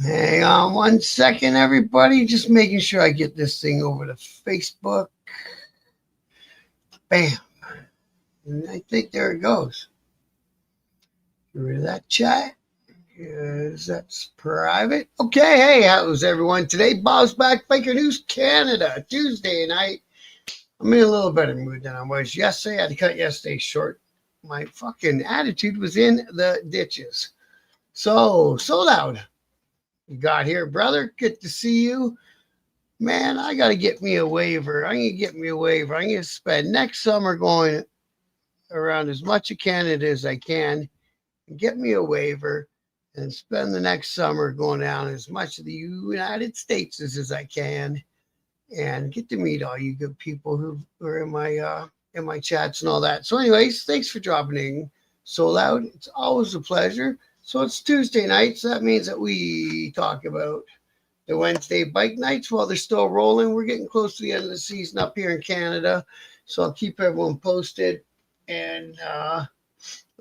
Hang on one second, everybody. Just making sure I get this thing over to Facebook. Bam. And I think there it goes. Get rid of that chat. Because that's private. Okay, hey, how's everyone today? Bob's Back Biker News Canada, Tuesday night. I'm in a little better mood than I was yesterday. I had to cut yesterday short. My fucking attitude was in the ditches. So loud. You got here, brother. Good to see you. Man, I got to get me a waiver. I'm going to get me a waiver. I'm going to spend next summer going around as much of Canada as I can, get me a waiver, and spend the next summer going down as much of the United States as I can, and get to meet all you good people who are in my chats and all that. So, anyways, thanks for dropping in so loud. It's always a pleasure. So it's Tuesday night, so that means that we talk about the Wednesday bike nights while they're still rolling. We're getting close to the end of the season up here in Canada, so I'll keep everyone posted and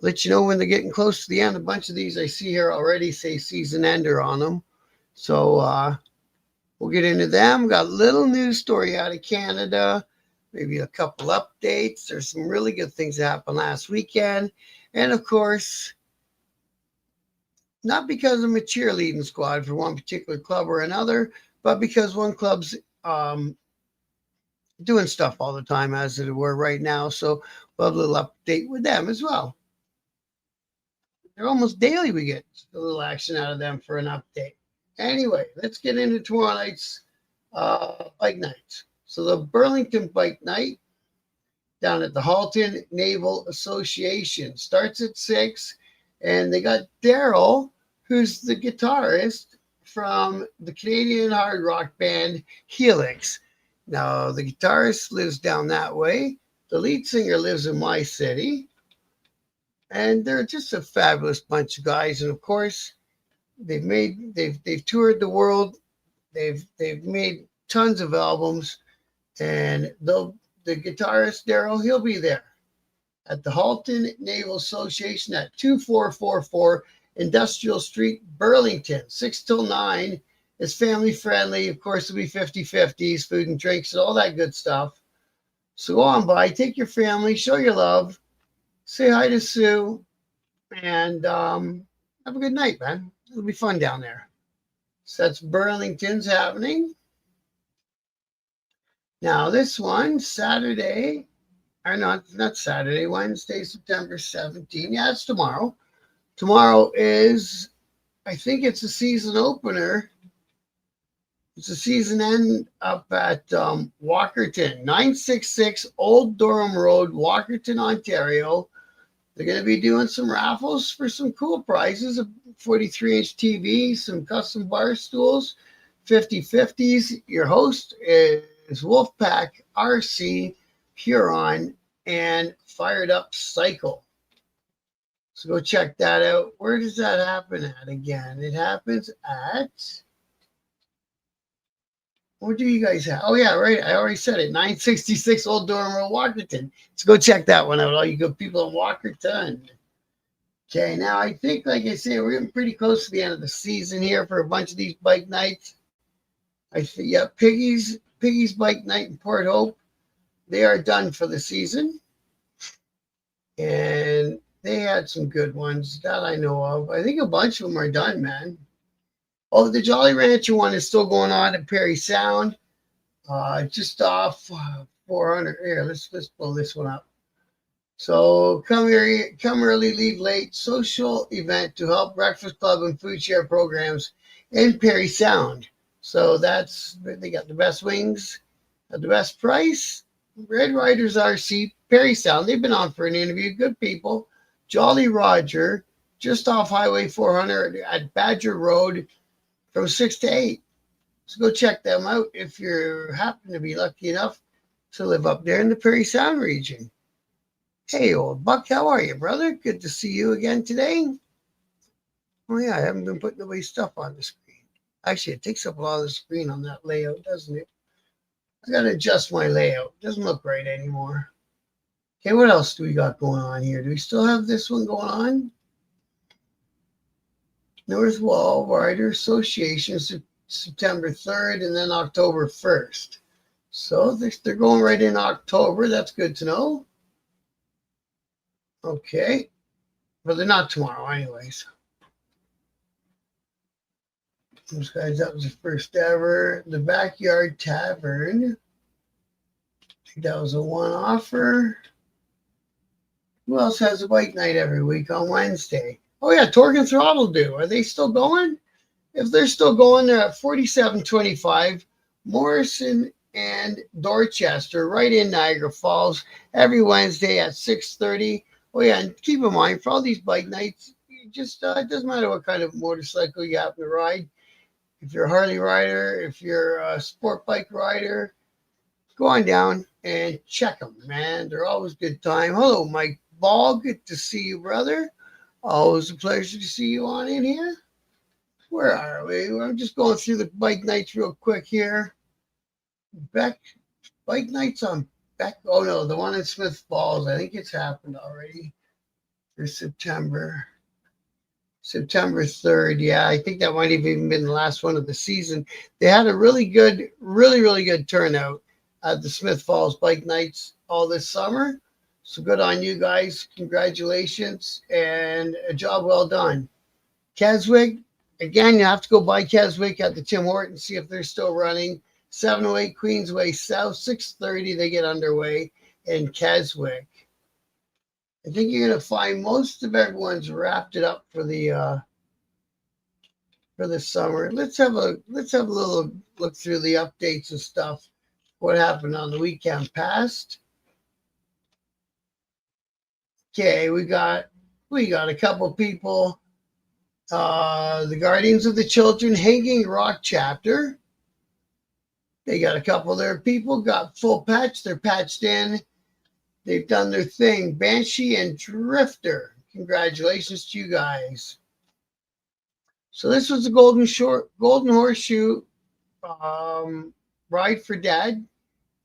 let you know when they're getting close to the end. A bunch of these I see here already say season ender on them, so we'll get into them. Got a little news story out of Canada, maybe a couple updates. There's some really good things that happened last weekend, and of course, not because I'm a cheerleading squad for one particular club or another, but because one club's doing stuff all the time, as it were, right now. So we'll have a little update with them as well. They're almost daily. We get a little action out of them for an update. Anyway, let's get into tomorrow night's bike nights. So the Burlington Bike Night down at the Halton Naval Association starts at 6, and they got Daryl, who's the guitarist from the Canadian hard rock band Helix. Now, the guitarist lives down that way. The lead singer lives in my city. And they're just a fabulous bunch of guys. And of course, they've toured the world. They've made tons of albums. And the guitarist Daryl, he'll be there at the Halton Naval Association at 2444 Industrial Street, Burlington, 6 till 9. It's family friendly. Of course, it'll be 50/50s, food and drinks, and all that good stuff. So go on by, take your family, show your love, say hi to Sue, and have a good night, man. It'll be fun down there. So that's Burlington's happening. Now, this one, Saturday, or not Saturday, Wednesday, September 17th. Yeah, it's tomorrow. Tomorrow is, I think it's a season opener. It's a season end up at Walkerton, 966 Old Durham Road, Walkerton, Ontario. They're going to be doing some raffles for some cool prizes, a 43-inch TV, some custom bar stools, 50/50s. Your host is Wolfpack RC, Huron, and Fired Up Cycle. So go check that out. Where does that happen at again? It happens at... What do you guys have? Oh, yeah, right. I already said it. 966 Old Durham Road, Walkerton. So go check that one out, all you good people in Walkerton. Okay, now I think, like I say, we're getting pretty close to the end of the season here for a bunch of these bike nights. I think, yeah, Piggy's Bike Night in Port Hope. They are done for the season. And they had some good ones that I know of. I think a bunch of them are done, man. Oh, the Jolly Rancher one is still going on at Perry Sound, just off 400. Here, let's pull this one up. So come early, leave late. Social event to help Breakfast Club and food share programs in Perry Sound. So they got the best wings at the best price. Red Riders RC, Perry Sound. They've been on for an interview. Good people. Jolly Roger, just off Highway 400 at Badger Road, from 6 to 8. So go check them out if you happen to be lucky enough to live up there in the Perry Sound region. Hey, old Buck, how are you, brother? Good to see you again today. Oh, yeah, I haven't been putting away stuff on the screen. Actually, it takes up a lot of the screen on that layout, doesn't it? I got to adjust my layout. It doesn't look right anymore. Okay, what else do we got going on here? Do we still have this one going on? North Wall Rider Association, September 3rd and then October 1st. So they're going right in October. That's good to know. Okay. But they're not tomorrow, anyways. Those guys, that was the first ever. The Backyard Tavern. I think that was a one offer. Who else has a bike night every week on Wednesday? Oh, yeah, Torque and Throttle do. Are they still going? If they're still going, they're at 4725 Morrison and Dorchester, right in Niagara Falls, every Wednesday at 6:30. Oh yeah, and keep in mind for all these bike nights, you just it doesn't matter what kind of motorcycle you happen to ride. If you're a Harley rider, if you're a sport bike rider, go on down and check them, man. They're always good time. Hello, Mike Ball. Good to see you, brother. Always a pleasure to see you on in here. Where are we? I'm just going through the bike nights real quick here. Beck, bike nights on Beck. Oh no, the one in Smith Falls. I think it's happened already for September. September 3rd. Yeah, I think that might have even been the last one of the season. They had a really good, really good turnout at the Smith Falls bike nights all this summer. So good on you guys. Congratulations and a job well done. Keswick, again, you have to go by Keswick at the Tim Hortons, see if they're still running. 708 Queensway South, 6:30 they get underway in Keswick. I think you're gonna find most of everyone's wrapped it up for the summer. Let's have a little look through the updates and stuff. What happened on the weekend past? Okay, we got a couple people. The Guardians of the Children Hanging Rock chapter. They got a couple of their people, got full patch. They're patched in. They've done their thing. Banshee and Drifter. Congratulations to you guys. So this was the Golden Horseshoe Ride for Dad.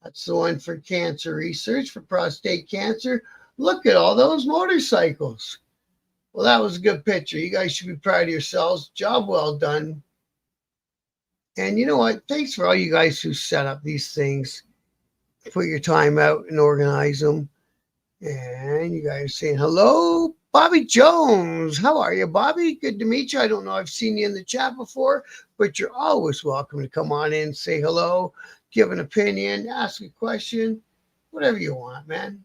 That's the one for cancer research, for prostate cancer. Look at all those motorcycles. Well, that was a good picture. You guys should be proud of yourselves. Job well done. And you know what? Thanks for all you guys who set up these things. Put your time out and organize them. And you guys are saying hello, Bobby Jones. How are you, Bobby? Good to meet you. I don't know I've seen you in the chat before, but you're always welcome to come on in, say hello, give an opinion, ask a question, whatever you want, man.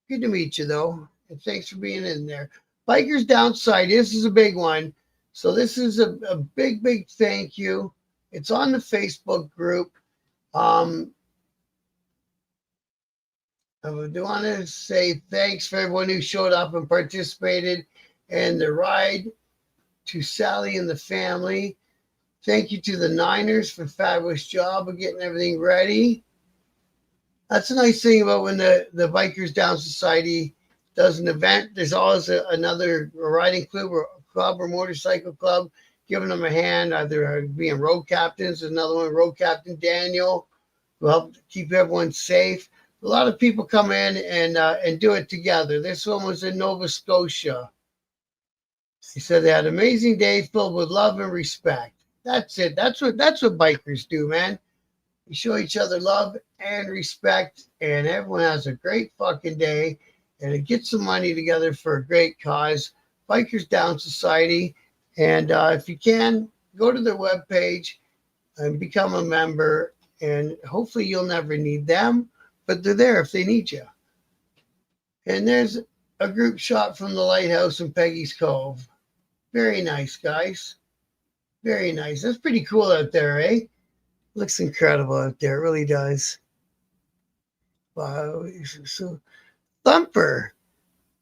Good to meet you, though. And thanks for being in there. Bikers Downside, this is a big one. So this is a big thank you. It's on the Facebook group. I do want to say thanks for everyone who showed up and participated in the ride, to Sally and the family. Thank you to the Niners for a fabulous job of getting everything ready. That's a nice thing about when the Bikers Down Society does an event. There's always another riding club or motorcycle club giving them a hand, either being road captains. There's another one, Road Captain Daniel, who helped keep everyone safe. A lot of people come in and do it together. This one was in Nova Scotia. He said they had an amazing day filled with love and respect. That's it. That's what bikers do, man. We show each other love and respect, and everyone has a great fucking day, and it gets some money together for a great cause. Bikers Down Society. And if you can, go to their webpage and become a member, and hopefully you'll never need them, but they're there if they need you. And there's a group shot from the lighthouse in Peggy's Cove. Very nice, guys. Very nice. That's pretty cool out there, eh? Looks incredible out there. It really does. Wow. So, Thumper.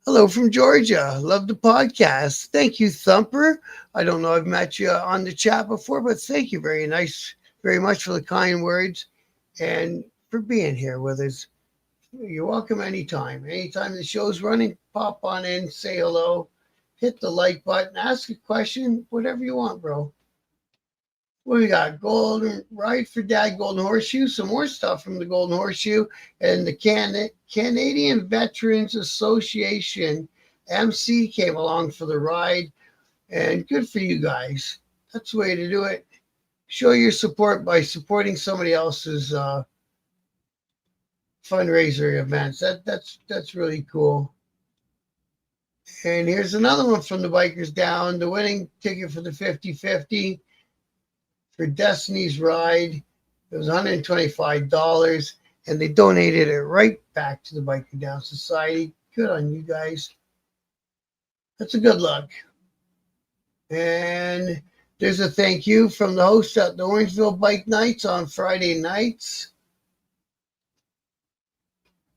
Hello from Georgia. Love the podcast. Thank you, Thumper. I don't know I've met you on the chat before, but thank you very much for the kind words and for being here with us. You're welcome anytime. Anytime the show's running, pop on in, say hello, hit the like button, ask a question, whatever you want, bro. What we got? Golden Ride for Dad, Golden Horseshoe. Some more stuff from the Golden Horseshoe and the Canadian Veterans Association. MC came along for the ride. And good for you guys. That's the way to do it. Show your support by supporting somebody else's fundraiser events. That's really cool. And here's another one from the Bikers Down. The winning ticket for the 50-50 for Destiny's Ride. It was $125, and they donated it right back to the Biker Down Society. Good on you guys. That's a good luck. And there's a thank you from the host at the Orangeville Bike Nights on Friday nights.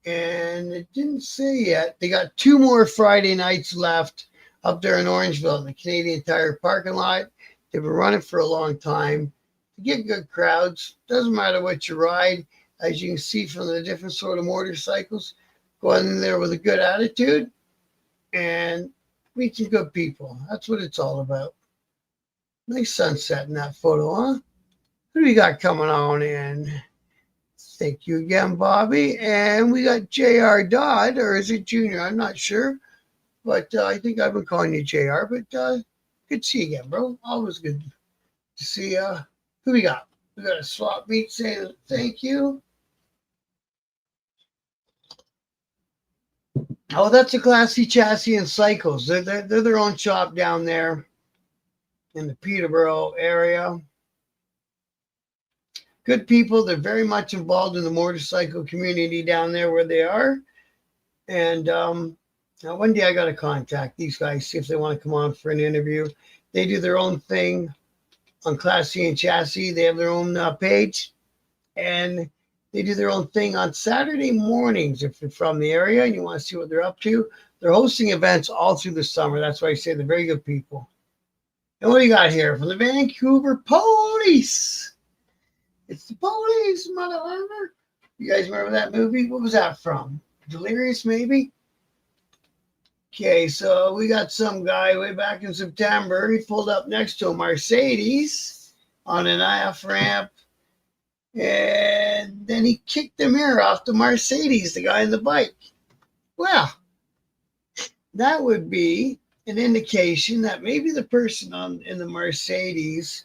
And it didn't say yet. They got 2 more Friday nights left up there in Orangeville in the Canadian Tire parking lot. They've been running for a long time. To get good crowds, doesn't matter what you ride. As you can see from the different sort of motorcycles, go in there with a good attitude and meet some good people. That's what it's all about. Nice sunset in that photo, huh? Who do we got coming on in? Thank you again, Bobby. And we got JR Dodd, or is it Junior? I'm not sure. But I think I've been calling you JR. But good to see you again, bro. Always good to see you. Who we got? We got a swap meet saying thank you. Oh, that's a Classy Chassis and Cycles. They're their own shop down there in the Peterborough area. Good people. They're very much involved in the motorcycle community down there where they are. And now one day I got to contact these guys, see if they want to come on for an interview. They do their own thing on Classy and Chassis. They have their own page. And they do their own thing on Saturday mornings if you're from the area and you want to see what they're up to. They're hosting events all through the summer. That's why I say they're very good people. And what do you got here? From the Vancouver Police. It's the police, mother armor. You guys remember that movie? What was that from? Delirious, maybe? Okay, so we got some guy way back in September. He pulled up next to a Mercedes on an IF ramp. And then he kicked the mirror off the Mercedes, the guy on the bike. Well, that would be an indication that maybe the person in the Mercedes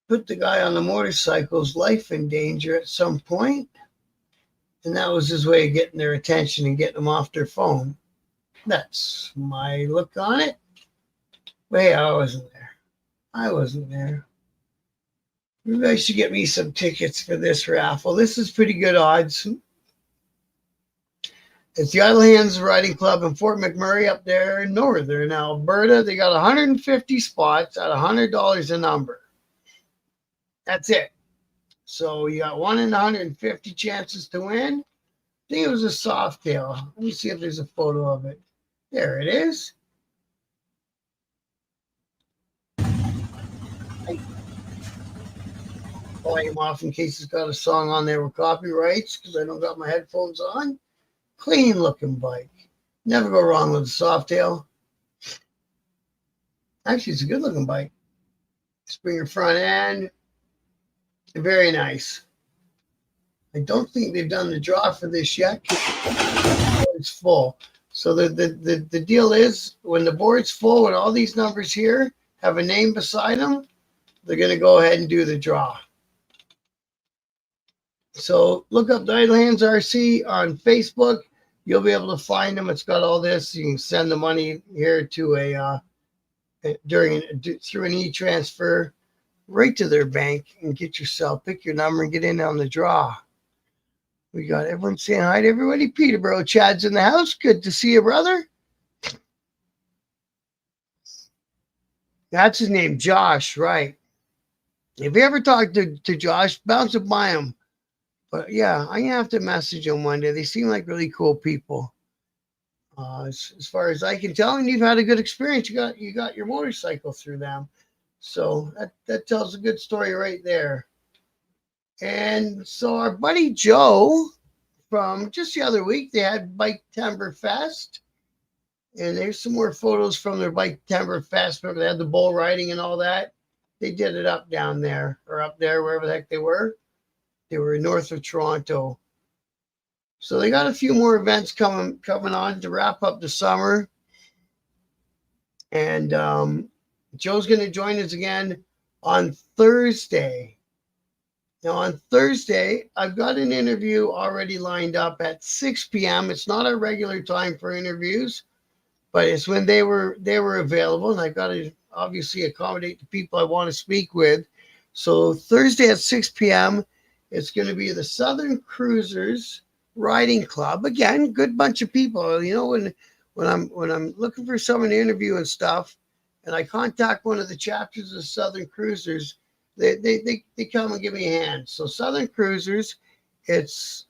put the guy on the motorcycle's life in danger at some point, and that was his way of getting their attention and getting them off their phone. That's my look on it. But hey, I wasn't there. Maybe I should get me some tickets for this raffle. This is pretty good odds. It's the Idle Hands Riding Club in Fort McMurray up there in northern Alberta. They got 150 spots at $100 a number. That's it. So you got 1 in 150 chances to win. I think it was a soft tail. Let me see if there's a photo of it. There it is. Volume off in case it's got a song on there with copyrights because I don't got my headphones on. Clean looking bike. Never go wrong with a soft tail. Actually, it's a good looking bike. Springer front end. Very nice. I don't think they've done the draw for this yet. It's full. So the deal is when the board's full with all these numbers here have a name beside them, they're going to go ahead and do the draw. So look up the Idle Hands RC on Facebook. You'll be able to find them. It's got all this. You can send the money here to through an e-transfer right to their bank and get yourself, pick your number and get in on the draw. We got everyone saying hi to everybody. Peterborough, Chad's in the house. Good to see you, brother. That's his name, Josh, right. If you ever talk to Josh, bounce it by him. But yeah, I'm going to have to message them one day. They seem like really cool people. As far as I can tell, and you've had a good experience. You got your motorcycle through them. So that tells a good story right there. And so our buddy Joe from just the other week, they had Bike Timber Fest. And there's some more photos from their Bike Timber Fest. Remember, they had the bull riding and all that. They did it up down there, or up there, wherever the heck they were. They were north of Toronto. So they got a few more events coming on to wrap up the summer. And Joe's going to join us again on Thursday. Now, on Thursday, I've got an interview already lined up at 6 p.m. It's not our regular time for interviews, but it's when they were available, and I've got to obviously accommodate the people I want to speak with. So Thursday at 6 p.m., it's going to be the Southern Cruisers Riding Club. Again, good bunch of people. You know, when I'm looking for someone to interview and stuff, and I contact one of the chapters of Southern Cruisers, they come and give me a hand. So Southern Cruisers, it's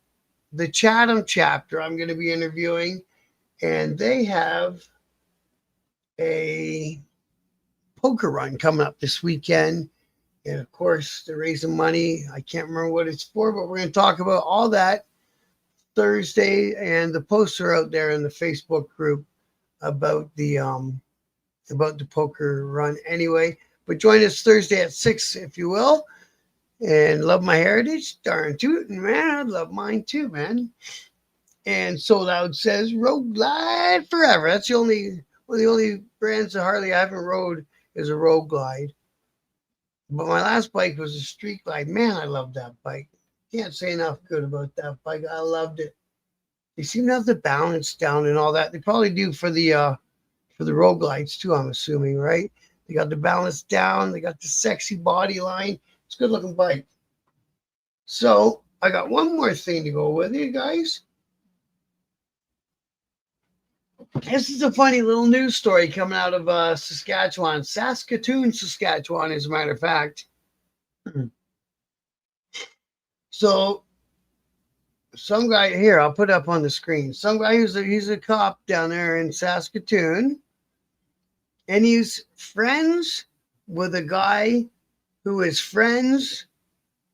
the Chatham chapter I'm going to be interviewing, and they have a poker run coming up this weekend. And of course, they're raising money. I can't remember what it's for, but we're going to talk about all that Thursday. And the posts are out there in the Facebook group about the poker run anyway. But join us Thursday at 6, if you will. And love my heritage, darn tootin', man. I love mine too, man. And So Loud says, Road Glide forever. That's one of the only brands of Harley I haven't rode is a Road Glide. But my last bike was a Street Glide. Man, I love that bike. Can't say enough good about that bike. I loved it. They seem to have the balance down and all that. They probably do for the Road Glides too, I'm assuming, right? They got the balance down. They got the sexy body line. It's a good looking bike. So I got one more thing to go with you guys. This is a funny little news story coming out of Saskatchewan, Saskatoon, Saskatchewan, as a matter of fact. So some guy here, I'll put it up on the screen. Some guy he's a cop down there in Saskatoon, and he's friends with a guy who is friends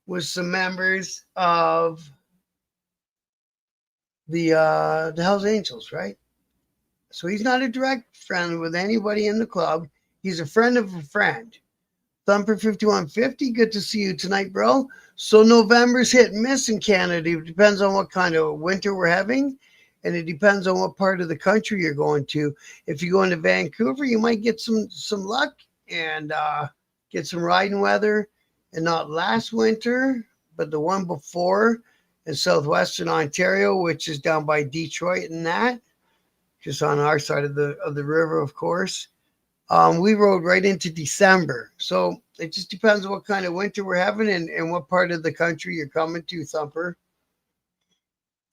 with some members of the Hells Angels, right? So he's not a direct friend with anybody in the club. He's a friend of a friend. Thumper 5150, good to see you tonight, bro. So November's hit and miss in Canada. It depends on what kind of winter we're having, and it depends on what part of the country you're going to. If you go into Vancouver, you might get some luck and get some riding weather, and not last winter, but the one before in southwestern Ontario, which is down by Detroit and that, just on our side of the river, of course. We rode right into December. So it just depends on what kind of winter we're having and what part of the country you're coming to, Thumper.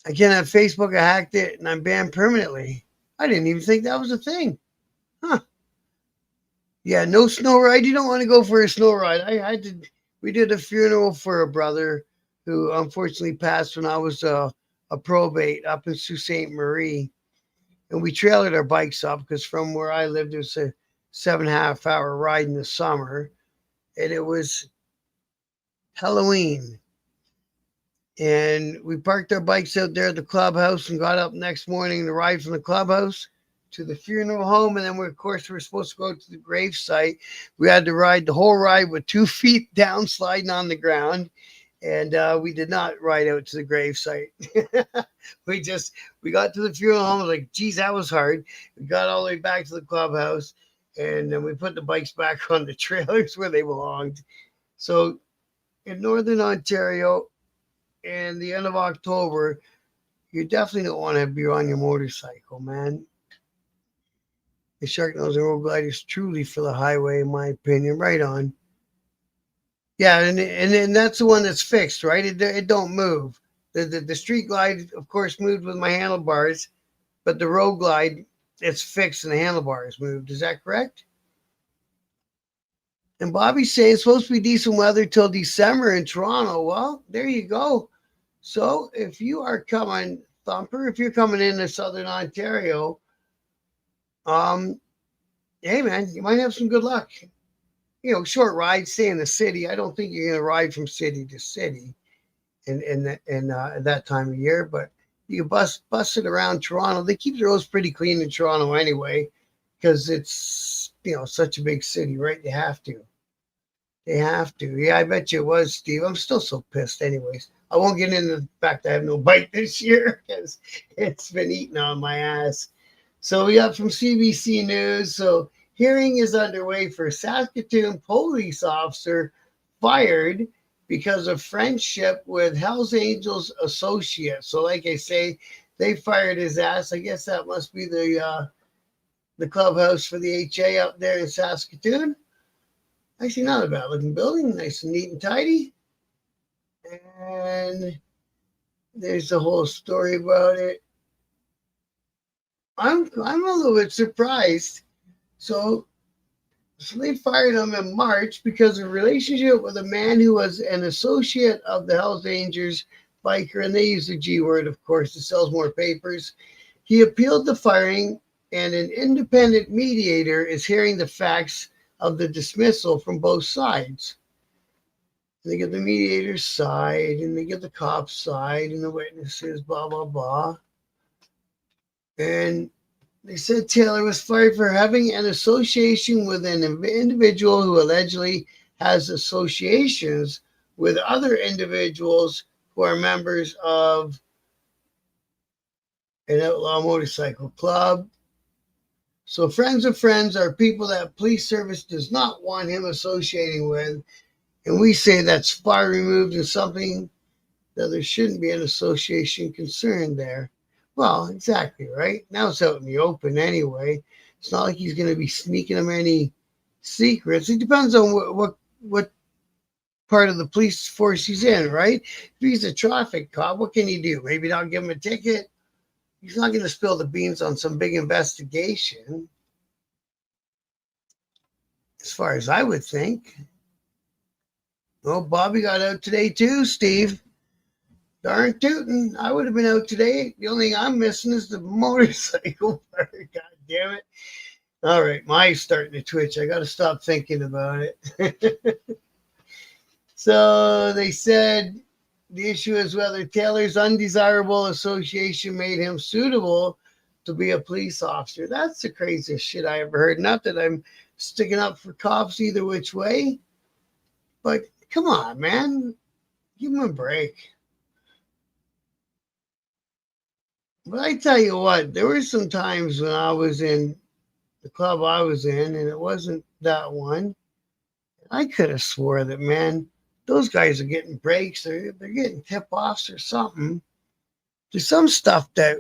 Again, on Facebook, I hacked it and I'm banned permanently. I didn't even think that was a thing. Huh. Yeah, no snow ride. You don't want to go for a snow ride. We did a funeral for a brother who unfortunately passed when I was a probate up in Sault Ste. Marie. And we trailered our bikes up because from where I lived, it was a 7.5 hour ride in the summer. And it was Halloween. And we parked our bikes out there at the clubhouse and got up next morning to ride from the clubhouse to the funeral home. And then, of course, we were supposed to go to the grave site. We had to ride the whole ride with 2 feet down, sliding on the ground. And we did not ride out to the grave site. we got to the funeral home. Like, geez, that was hard. We got all the way back to the clubhouse, and then we put the bikes back on the trailers where they belonged. So in Northern Ontario, in the end of October, you definitely don't want to be on your motorcycle, man. The Shark Nose and Road Glide is truly for the highway, in my opinion. Right on. Yeah, and that's the one that's fixed, right? It don't move. The Street Glide, of course, moved with my handlebars, but the Road Glide, it's fixed and the handlebars moved. Is that correct? And Bobby's saying it's supposed to be decent weather till December in Toronto. Well, there you go. So if you are coming, Thumper, if you're coming into Southern Ontario, hey man, you might have some good luck. Short ride, stay in the city. I don't think you're going to ride from city to city in that time of year, but you bust it around Toronto. They keep the roads pretty clean in Toronto anyway, because it's, such a big city, right? They have to. Yeah, I bet you it was, Steve. I'm still so pissed anyways. I won't get into the fact I have no bike this year because it's been eating on my ass. So we got from CBC News. So Hearing is underway for Saskatoon police officer fired because of friendship with Hells Angels associate. So, like I say, they fired his ass. I guess that must be the clubhouse for the HA up there in Saskatoon. Actually, not a bad looking building, nice and neat and tidy. And there's the whole story about it. I'm a little bit surprised. So they fired him in March because of a relationship with a man who was an associate of the Hells Angels biker, and they use the G word, of course, to sell more papers. He appealed the firing, and an independent mediator is hearing the facts of the dismissal from both sides. They get the mediator's side, and they get the cop's side, and the witnesses, blah, blah, blah. And they said Taylor was fired for having an association with an individual who allegedly has associations with other individuals who are members of an outlaw motorcycle club. So friends of friends are people that police service does not want him associating with. And we say that's far removed and something that there shouldn't be an association concerned there. Well, exactly, right? Now it's out in the open anyway. It's not like he's going to be sneaking them any secrets. It depends on what part of the police force he's in, right? If he's a traffic cop, what can he do? Maybe not give him a ticket. He's not going to spill the beans on some big investigation, as far as I would think. Well, Bobby got out today too, Steve. Darn tootin'. I would have been out today. The only thing I'm missing is the motorcycle part. God damn it. All right, my eye's starting to twitch. I got to stop thinking about it. So they said the issue is whether Taylor's undesirable association made him suitable to be a police officer. That's the craziest shit I ever heard. Not that I'm sticking up for cops either which way, but come on, man. Give him a break. But I tell you what, there were some times when I was in the club I was in, and it wasn't that one. I could have swore that, man, those guys are getting breaks. They're getting tip-offs or something. There's some stuff that,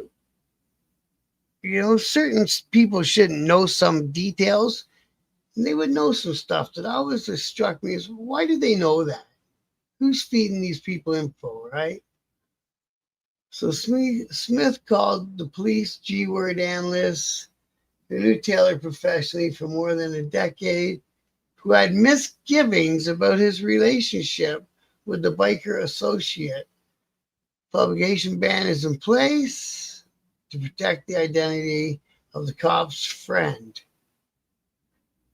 certain people shouldn't know some details. And they would know some stuff that always just struck me as, why do they know that? Who's feeding these people info, right? So Smith called the police G-word analyst who knew Taylor professionally for more than a decade, who had misgivings about his relationship with the biker associate. Publication ban is in place to protect the identity of the cop's friend.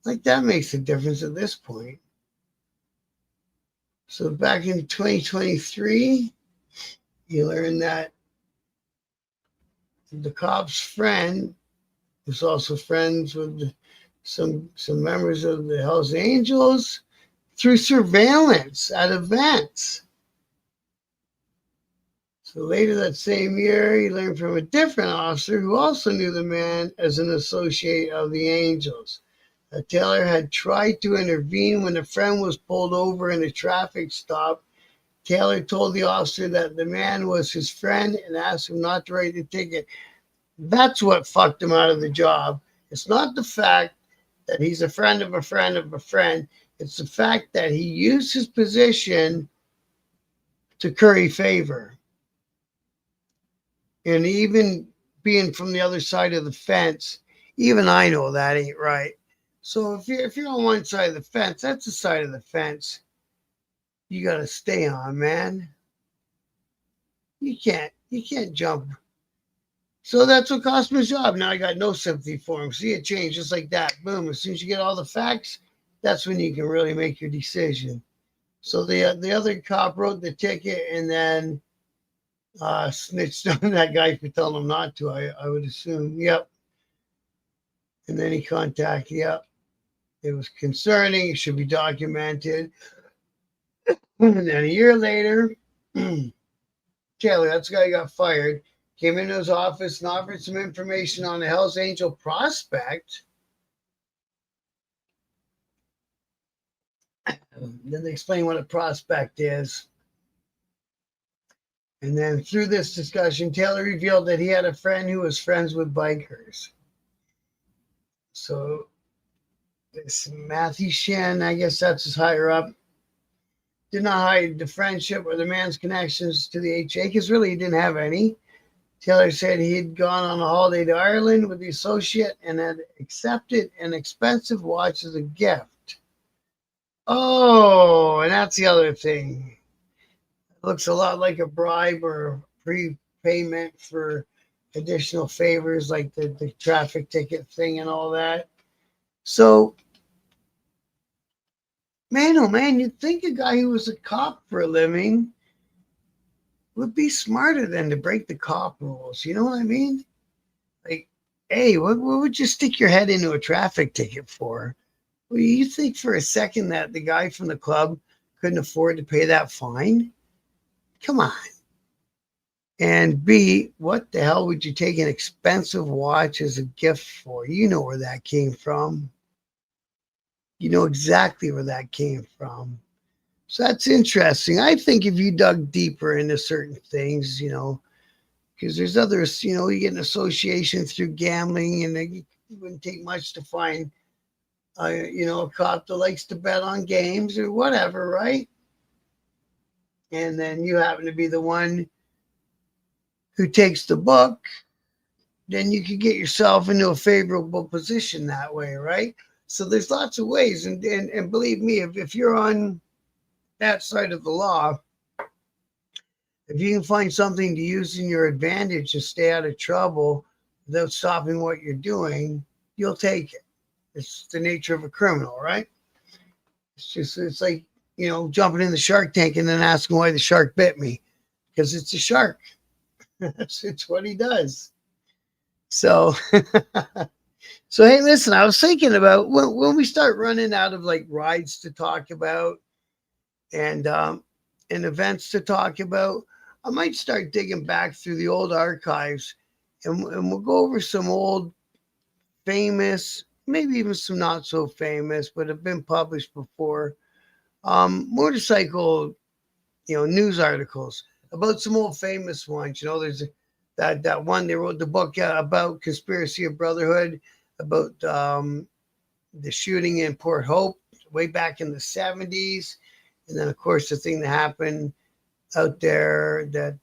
Like, that makes a difference at this point. So back in 2023, you learn that the cop's friend was also friends with some members of the Hells Angels through surveillance at events. So later that same year, he learned from a different officer who also knew the man as an associate of the Angels. Taylor had tried to intervene when a friend was pulled over in a traffic stop. Taylor told the officer that the man was his friend and asked him not to write the ticket. That's what fucked him out of the job. It's not the fact that he's a friend of a friend of a friend. It's the fact that he used his position to curry favor. And even being from the other side of the fence, even I know that ain't right. So if you're on one side of the fence, that's the side of the fence you got to stay on, man. You can't jump. So that's what cost me his job. Now I got no sympathy for him. See, it changed just like that. Boom. As soon as you get all the facts, that's when you can really make your decision. So the other cop wrote the ticket and then snitched on that guy for telling him not to, I would assume. Yep. And then he contacted, yep. It was concerning. It should be documented. And then a year later, Taylor, that's the guy who got fired, came into his office and offered some information on the Hells Angel prospect. Then they explain what a prospect is. And then through this discussion, Taylor revealed that he had a friend who was friends with bikers. So this Matthew Shen, I guess that's his higher up, did not hide the friendship or the man's connections to the HA because really he didn't have any. Taylor said he had gone on a holiday to Ireland with the associate and had accepted an expensive watch as a gift. Oh, and that's the other thing. It looks a lot like a bribe or prepayment for additional favors like the traffic ticket thing and all that. So, man, oh man, you'd think a guy who was a cop for a living would be smarter than to break the cop rules. You know what I mean? Like, hey, what would you stick your head into a traffic ticket for? Well, you think for a second that the guy from the club couldn't afford to pay that fine? Come on. And B, what the hell would you take an expensive watch as a gift for? You know where that came from. You know exactly where that came from. So that's interesting. I think if you dug deeper into certain things, because there's others, you get an association through gambling, and it wouldn't take much to find, a cop that likes to bet on games or whatever, right? And then you happen to be the one who takes the book, then you could get yourself into a favorable position that way, right? So there's lots of ways. And believe me, if you're on that side of the law, if you can find something to use in your advantage to stay out of trouble without stopping what you're doing, you'll take it. It's the nature of a criminal, right? It's like, jumping in the shark tank and then asking why the shark bit me, because it's a shark. It's what he does. So, so hey, listen, I was thinking about when we start running out of like rides to talk about and events to talk about, I might start digging back through the old archives, and we'll go over some old famous, maybe even some not so famous, but have been published before, motorcycle, news articles about some old famous ones. There's that one they wrote the book about Conspiracy of Brotherhood, about the shooting in Port Hope way back in the 70s. And then, of course, the thing that happened out there that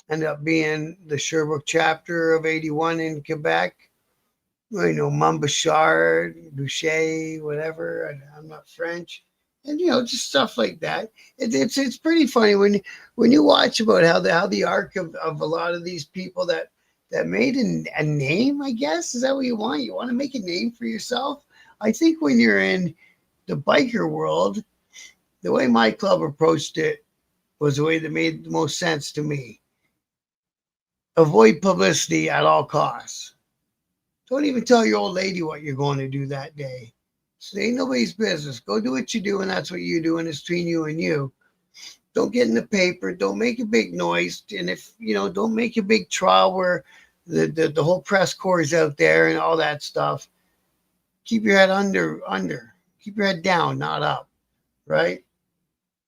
ended up being the Sherbrooke chapter of 81 in Quebec. Montbouchard, Boucher, whatever. I'm not French. And, just stuff like that. It's pretty funny when you watch about how the arc of a lot of these people that made a name, I guess. Is that what you want? You want to make a name for yourself? I think when you're in the biker world, the way my club approached it was the way that made the most sense to me. Avoid publicity at all costs. Don't even tell your old lady what you're going to do that day. So it ain't nobody's business. Go do what you do, and that's what you do, and it's between you and you. Don't get in the paper. Don't make a big noise. And if, don't make a big trial where the whole press corps is out there and all that stuff. Keep your head under. Keep your head down, not up, right?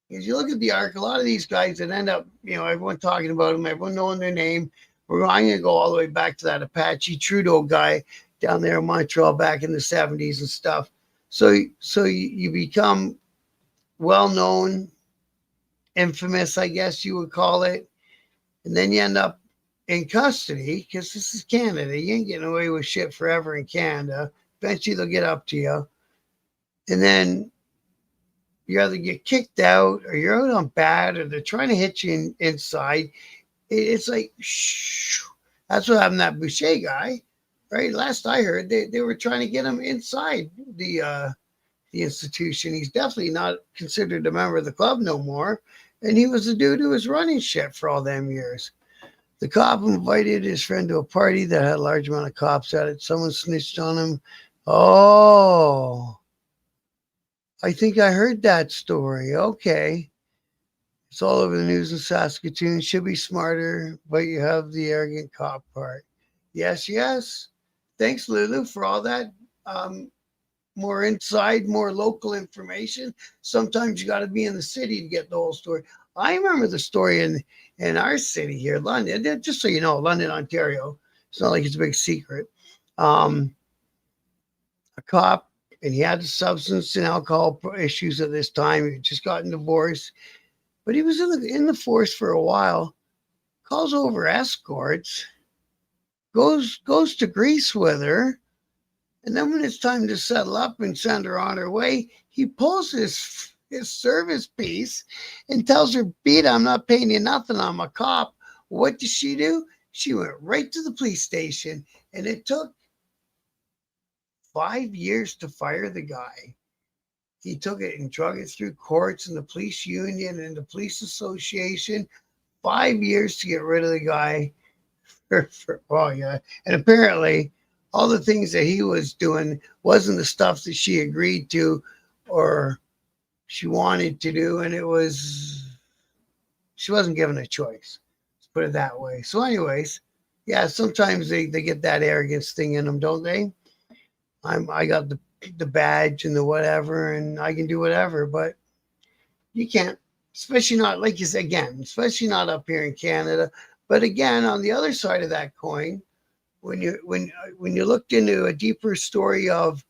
Because you look at the arc, a lot of these guys that end up, everyone talking about them, everyone knowing their name. I'm going to go all the way back to that Apache Trudeau guy down there in Montreal back in the 70s and stuff. So you become well-known, infamous, I guess you would call it. And then you end up in custody because this is Canada. You ain't getting away with shit forever in Canada. Eventually they'll get up to you. And then you either get kicked out or you're out on bad or they're trying to hit you inside. It's like, shh. That's what happened to that Boucher guy, right? Last I heard, they were trying to get him inside the institution. He's definitely not considered a member of the club no more. And he was the dude who was running shit for all them years. The cop invited his friend to a party that had a large amount of cops at it. Someone snitched on him. Oh, I think I heard that story. Okay. It's all over the news in Saskatoon. Should be smarter, but you have the arrogant cop part. Yes, yes. Thanks, Lulu, for all that more inside, more local information. Sometimes you got to be in the city to get the whole story. I remember the story in our city here, London. Just so you know, London, Ontario. It's not like it's a big secret. Um, a cop, and he had substance and alcohol issues at this time. He had just gotten divorced, but he was in the force for a while. Calls over escorts, goes to Greece with her, and then when it's time to settle up and send her on her way, he pulls his service piece and tells her, "Beat, I'm not paying you nothing. I'm a cop." What did she do? She went right to the police station, and it took 5 years to fire the guy. He took it and drug it through courts and the police union and the police association. 5 years to get rid of the guy. Oh yeah, and apparently all the things that he was doing wasn't the stuff that she agreed to or she wanted to do, and it was she wasn't given a choice. Let's put it that way. So, anyways, yeah, sometimes they get that arrogance thing in them, don't they? I got the badge and the whatever, and I can do whatever, but you can't, especially not like you said again, especially not up here in Canada. But again, on the other side of that coin, when you looked into a deeper story of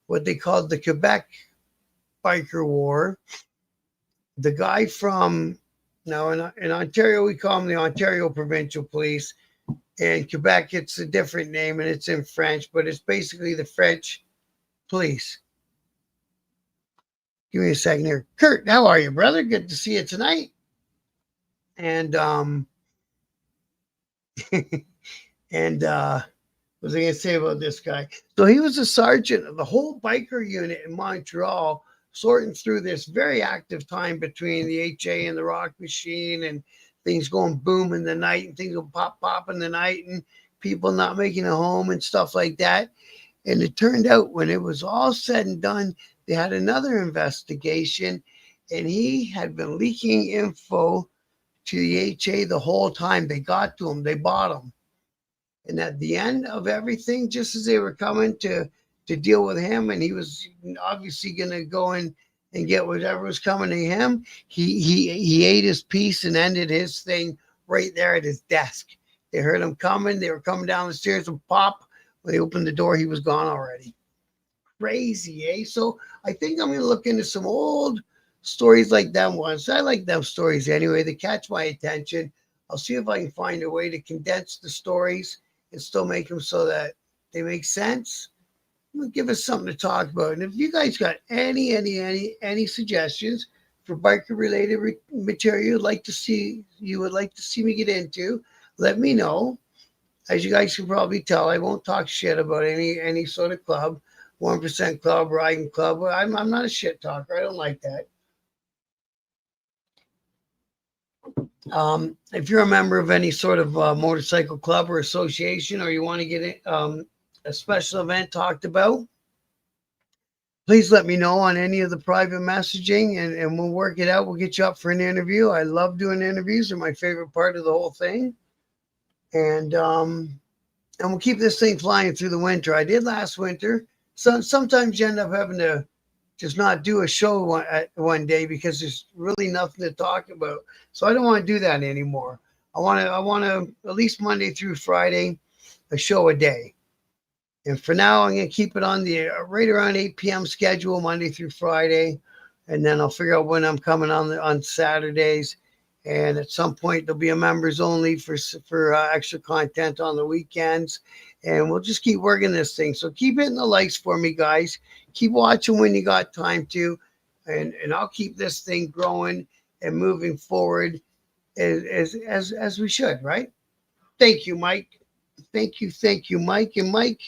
what they called the Quebec biker war, the guy from now in Ontario we call them the Ontario Provincial Police. In Quebec, it's a different name and it's in French, but it's basically the French police. Give me a second here. Kurt, how are you, brother? Good to see you tonight. And and what was I gonna say about this guy? So he was a sergeant of the whole biker unit in Montreal, sorting through this very active time between the HA and the Rock Machine, and things going boom in the night, and things going pop in the night, and people not making a home and stuff like that. And it turned out when it was all said and done, they had another investigation, and he had been leaking info to the HA the whole time. They got to him, they bought him. And at the end of everything, just as they were coming to deal with him, and he was obviously going to go in and get whatever was coming to him, he ate his piece and ended his thing right there at his desk. They heard him coming. They were coming down the stairs, and pop, when they opened the door, he was gone already. Crazy, eh? So I think I'm going to look into some old stories like them ones. I like them stories anyway. They catch my attention. I'll see if I can find a way to condense the stories and still make them so that they make sense. Give us something to talk about. And if you guys got any suggestions for biker related material you would like to see me get into, let me know. As you guys can probably tell, I won't talk shit about any sort of club, 1% club, riding club. I'm not a shit talker. I don't like that. If you're a member of any sort of motorcycle club or association, or you want to get a special event talked about, please let me know on any of the private messaging, and we'll work it out. We'll get you up for an interview. I love doing interviews. They're my favorite part of the whole thing. And we'll keep this thing flying through the winter. I did last winter. So sometimes you end up having to just not do a show one day because there's really nothing to talk about. So I don't want to do that anymore. I want to at least Monday through Friday, a show a day. And for now, I'm going to keep it on the right around 8 p.m. schedule, Monday through Friday. And then I'll figure out when I'm coming on Saturdays. And at some point, there'll be a members only for extra content on the weekends. And we'll just keep working this thing. So keep hitting the likes for me, guys. Keep watching when you got time to. And I'll keep this thing growing and moving forward as we should, right? Thank you, Mike. Thank you, Mike. And Mike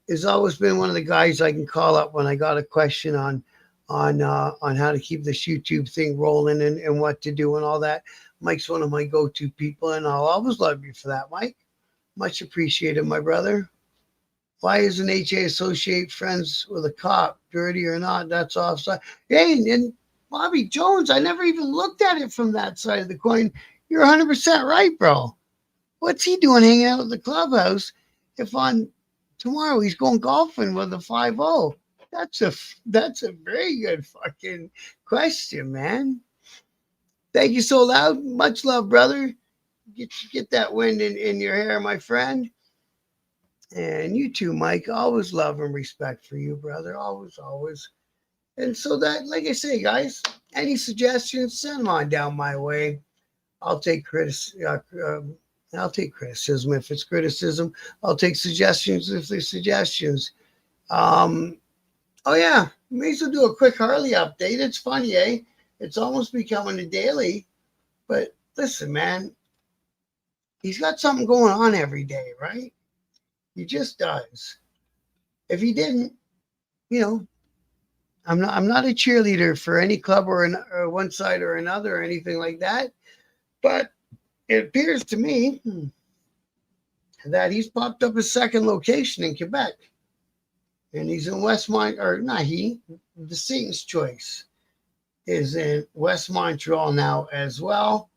has always been one of the guys I can call up when I got a question on how to keep this YouTube thing rolling and what to do and all that. Mike's one of my go-to people, and I'll always love you for that, Mike. Much appreciated, my brother. Why is an HA associate friends with a cop? Dirty or not, that's offside. Hey, and Bobby Jones, I never even looked at it from that side of the coin. You're 100% right, bro. What's he doing hanging out at the clubhouse if on tomorrow he's going golfing with a 5-0? That's a very good fucking question, man. Thank you so loud. Much love, brother. Get that wind in your hair, my friend. And you too, Mike. Always love and respect for you, brother. Always, always. And so that, like I say, guys, any suggestions, send them on down my way. I'll take I'll take criticism if it's criticism. I'll take suggestions if they're suggestions. Um, oh yeah, may as well do a quick Harley update. It's funny, eh? It's almost becoming a daily. But listen, man, he's got something going on every day, right? He just does. If he didn't, you know, I'm not a cheerleader for any club or one side or another or anything like that. But it appears to me that he's popped up a second location in Quebec, and he's in Westmont, or not he, the Satan's Choice is in West Montreal now as well.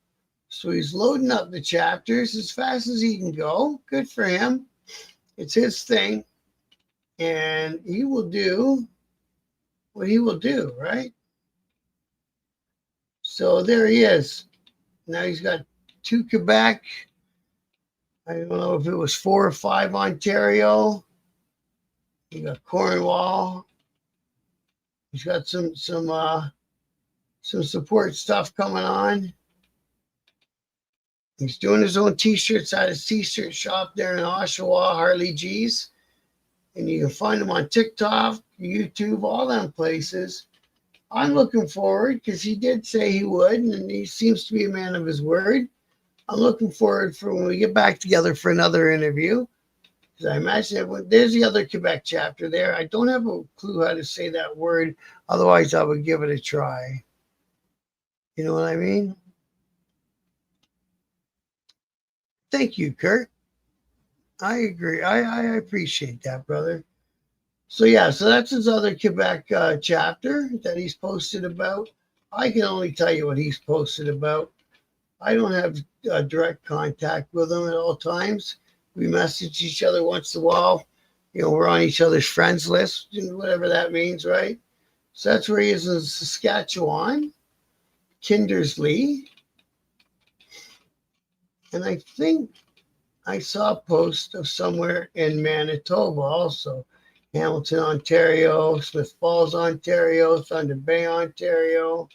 So he's loading up the chapters as fast as he can go. Good for him. It's his thing, and he will do what he will do, right? So there he is. Now he's got two Quebec. I don't know if it was 4 or 5 Ontario. He got Cornwall. He's got some support stuff coming on. He's doing his own t-shirts at his t-shirt shop there in Oshawa, Harley G's. And you can find him on TikTok, YouTube, all them places. I'm looking forward because he did say he would, and he seems to be a man of his word. I'm looking forward for when we get back together for another interview. Because I imagine there's the other Quebec chapter there. I don't have a clue how to say that word. Otherwise, I would give it a try. You know what I mean? Thank you, Kurt. I agree. I appreciate that, brother. So yeah, so that's his other Quebec chapter that he's posted about. I can only tell you what he's posted about. I don't have direct contact with him at all times. We message each other once in a while. You know, we're on each other's friends list, whatever that means, right? So that's where he is in Saskatchewan, Kindersley. And I think I saw a post of somewhere in Manitoba also. Hamilton, Ontario, Smith Falls, Ontario, Thunder Bay, Ontario.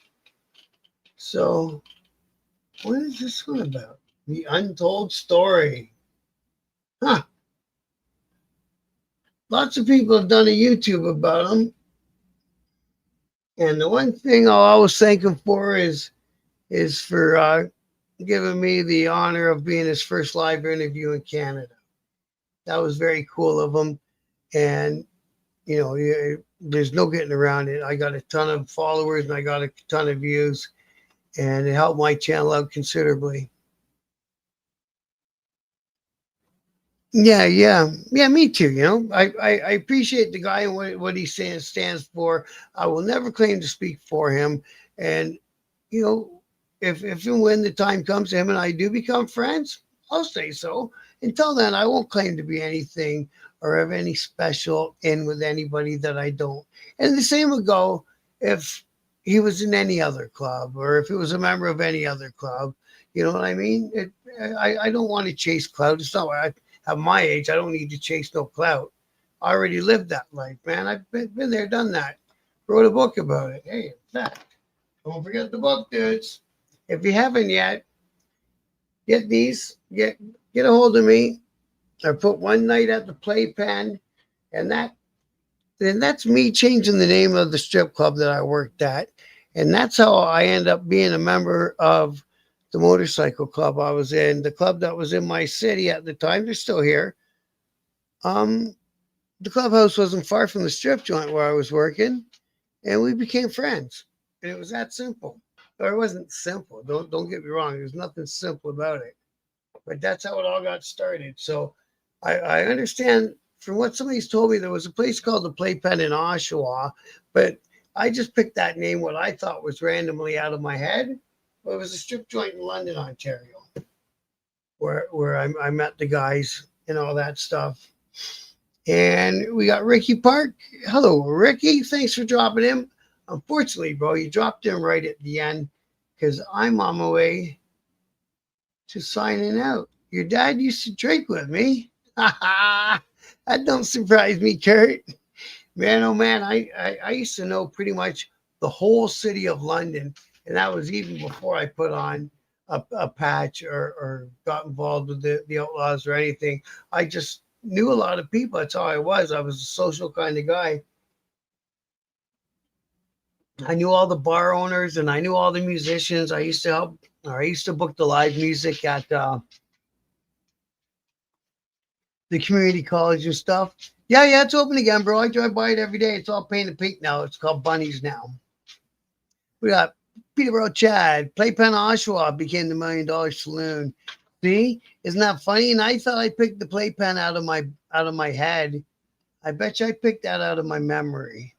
So, what is this one about? The Untold Story. Huh. Lots of people have done a YouTube about him. And the one thing I'll always thank him for is for giving me the honor of being his first live interview in Canada. That was very cool of him. And, you know, there's no getting around it. I got a ton of followers and I got a ton of views, and it helped my channel out considerably. Yeah, me too. You know, I appreciate the guy and what he stands for. I will never claim to speak for him. And, you know, if and when the time comes, him and I do become friends, I'll say so. Until then, I won't claim to be anything or have any special in with anybody that I don't. And the same would go if he was in any other club or if he was a member of any other club. You know what I mean? I don't want to chase clout. It's not why at my age, I don't need to chase no clout. I already lived that life, man. I've been there, done that. Wrote a book about it. Hey, in fact, don't forget the book, dudes. If you haven't yet, get a hold of me. I put One Night at the Playpen, and that's me changing the name of the strip club that I worked at, and that's how I end up being a member of the motorcycle club I was in. The club that was in my city at the time, they're still here. Um, the clubhouse wasn't far from the strip joint where I was working, and we became friends. And it was that simple. Or it wasn't simple. Don't get me wrong. There's nothing simple about it. But that's how it all got started. So I understand from what somebody's told me, there was a place called the Playpen in Oshawa, but I just picked that name, what I thought was randomly out of my head. But it was a strip joint in London, Ontario, where I met the guys and all that stuff. And we got Ricky Park. Hello, Ricky. Thanks for dropping in. Unfortunately, bro, you dropped in right at the end because I'm on my way to signing out. Your dad used to drink with me. That don't surprise me, Kurt. Man, oh man, I used to know pretty much the whole city of London, and that was even before I put on a patch or got involved with the outlaws or anything. I just knew a lot of people. That's how I was. I was a social kind of guy. I knew all the bar owners and I knew all the musicians. I used to help, or I used to book the live music at the community college and stuff. Yeah, yeah, it's open again, bro. I drive by it every day. It's all painted pink now. It's called Bunnies now. We got Peterborough Chad. Playpen Oshawa became the $1 million saloon. See, isn't that funny? And I thought I picked the playpen out of my head. I bet you I picked that out of my memory.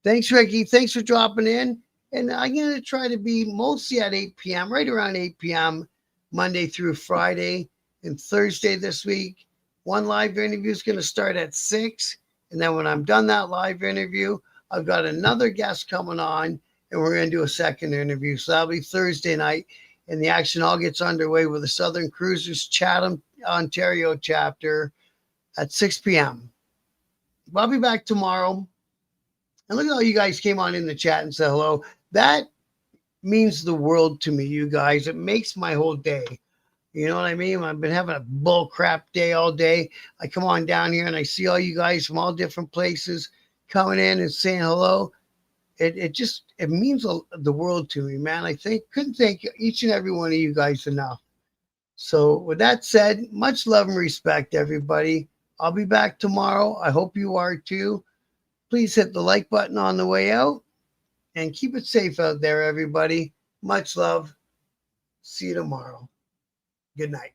Thanks, Ricky. Thanks for dropping in. And I'm gonna try to be mostly at 8 p.m., right around 8 p.m., Monday through Friday and Thursday this week. One live interview is gonna start at 6. And then when I'm done that live interview, I've got another guest coming on and we're going to do a second interview. So that'll be Thursday night, and the action all gets underway with the Southern Cruisers Chatham, Ontario chapter at 6 p.m. I'll be back tomorrow. And look at all you guys came on in the chat and said hello. That means the world to me, you guys. It makes my whole day. You know what I mean? I've been having a bull crap day all day. I come on down here and I see all you guys from all different places coming in and saying hello. It means the world to me, man. Couldn't thank each and every one of you guys enough. So with that said, much love and respect, everybody. I'll be back tomorrow. I hope you are too. Please hit the like button on the way out and keep it safe out there, everybody. Much love. See you tomorrow. Good night.